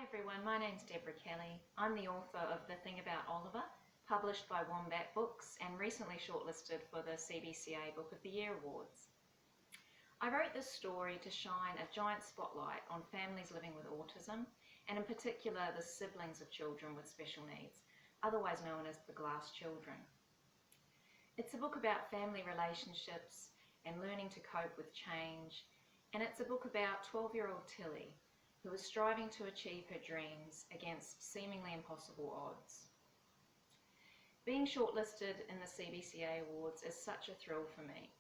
everyone, my name's Deborah Kelly. I'm the author of The Thing About Oliver, published by Wombat Books and recently shortlisted for the Cbca Book of the Year Awards. I wrote this story to shine a giant spotlight on families living with autism, and in particular the siblings of children with special needs, otherwise known as the glass children. It's a book about family relationships and learning to cope with change, and it's a book about 12-year-old Tilly, who was striving to achieve her dreams against seemingly impossible odds. Being shortlisted in the Cbca Awards is such a thrill for me,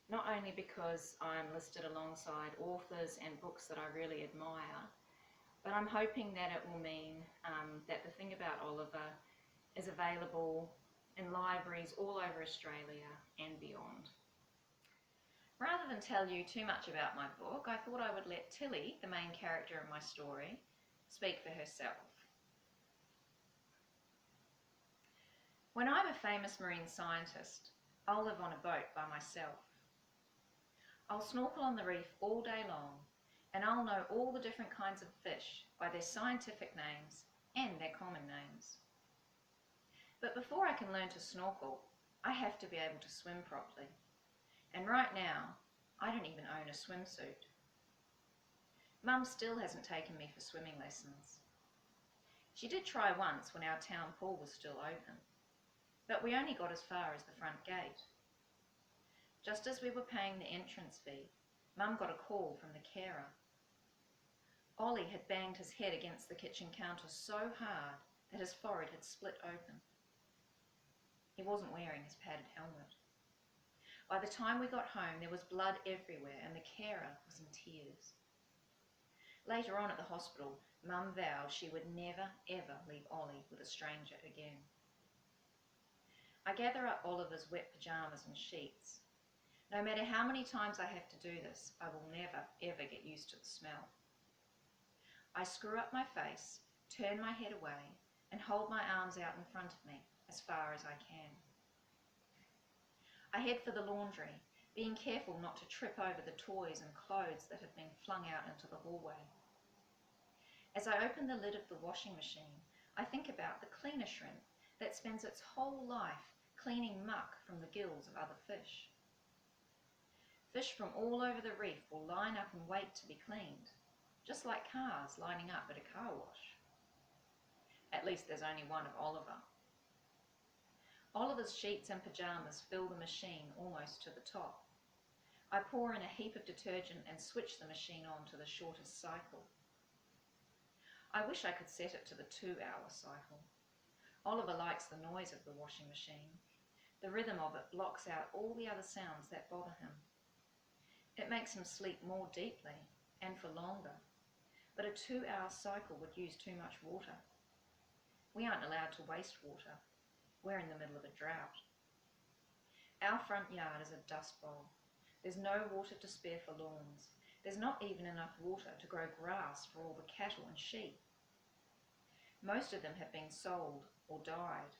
not only because I'm listed alongside authors and books that I really admire, but I'm hoping that it will mean that The Thing About Oliver is available in libraries all over Australia and beyond. Rather than tell you too much about my book, I thought I would let Tilly, the main character in my story, speak for herself. When I'm a famous marine scientist, I'll live on a boat by myself. I'll snorkel on the reef all day long, and I'll know all the different kinds of fish by their scientific names and their common names. But before I can learn to snorkel, I have to be able to swim properly. And right now, I don't even own a swimsuit. Mum still hasn't taken me for swimming lessons. She did try once when our town pool was still open, but we only got as far as the front gate. Just as we were paying the entrance fee, Mum got a call from the carer. Ollie had banged his head against the kitchen counter so hard that his forehead had split open. He wasn't wearing his padded helmet. By the time we got home, there was blood everywhere and the carer was in tears. Later on at the hospital, Mum vowed she would never, ever leave Ollie with a stranger again. I gather up Oliver's wet pyjamas and sheets. No matter how many times I have to do this, I will never, ever get used to the smell. I screw up my face, turn my head away, and hold my arms out in front of me as far as I can. I head for the laundry, being careful not to trip over the toys and clothes that have been flung out into the hallway. As I open the lid of the washing machine, I think about the cleaner shrimp that spends its whole life cleaning muck from the gills of other fish. Fish from all over the reef will line up and wait to be cleaned, just like cars lining up at a car wash. At least there's only one of Oliver. Oliver's sheets and pyjamas fill the machine almost to the top. I pour in a heap of detergent and switch the machine on to the shortest cycle. I wish I could set it to the 2-hour cycle. Oliver likes the noise of the washing machine. The rhythm of it blocks out all the other sounds that bother him. It makes him sleep more deeply and for longer, but a 2-hour cycle would use too much water. We aren't allowed to waste water. We're in the middle of a drought. Our front yard is a dust bowl. There's no water to spare for lawns. There's not even enough water to grow grass for all the cattle and sheep. Most of them have been sold or died.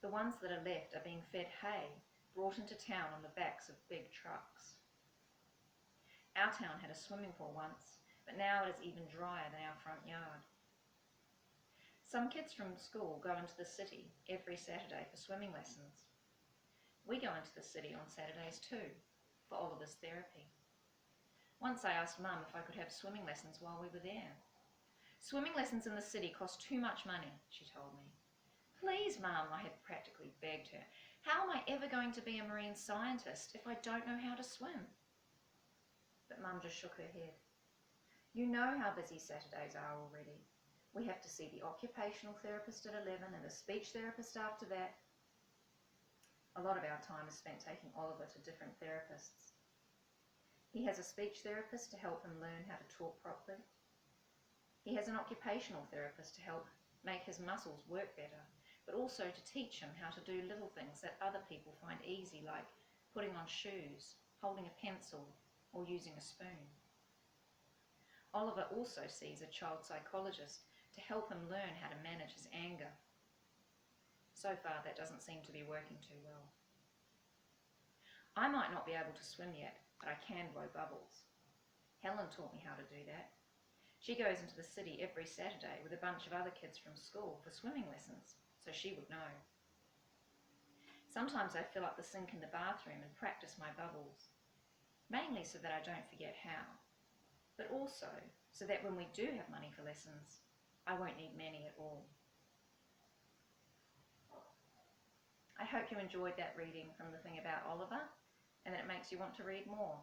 The ones that are left are being fed hay brought into town on the backs of big trucks. Our town had a swimming pool once, but now it is even drier than our front yard. Some kids from school go into the city every Saturday for swimming lessons. We go into the city on Saturdays too, for Oliver's therapy. Once I asked Mum if I could have swimming lessons while we were there. Swimming lessons in the city cost too much money, she told me. Please, Mum, I had practically begged her. How am I ever going to be a marine scientist if I don't know how to swim? But Mum just shook her head. You know how busy Saturdays are already. We have to see the occupational therapist at 11 and the speech therapist after that. A lot of our time is spent taking Oliver to different therapists. He has a speech therapist to help him learn how to talk properly. He has an occupational therapist to help make his muscles work better, but also to teach him how to do little things that other people find easy, like putting on shoes, holding a pencil, or using a spoon. Oliver also sees a child psychologist to help him learn how to manage his anger. So far, that doesn't seem to be working too well. I might not be able to swim yet, but I can blow bubbles. Helen taught me how to do that. She goes into the city every Saturday with a bunch of other kids from school for swimming lessons, so she would know. Sometimes I fill up the sink in the bathroom and practice my bubbles, mainly so that I don't forget how, but also so that when we do have money for lessons, I won't need many at all. I hope you enjoyed that reading from the thing about Oliver and that it makes you want to read more.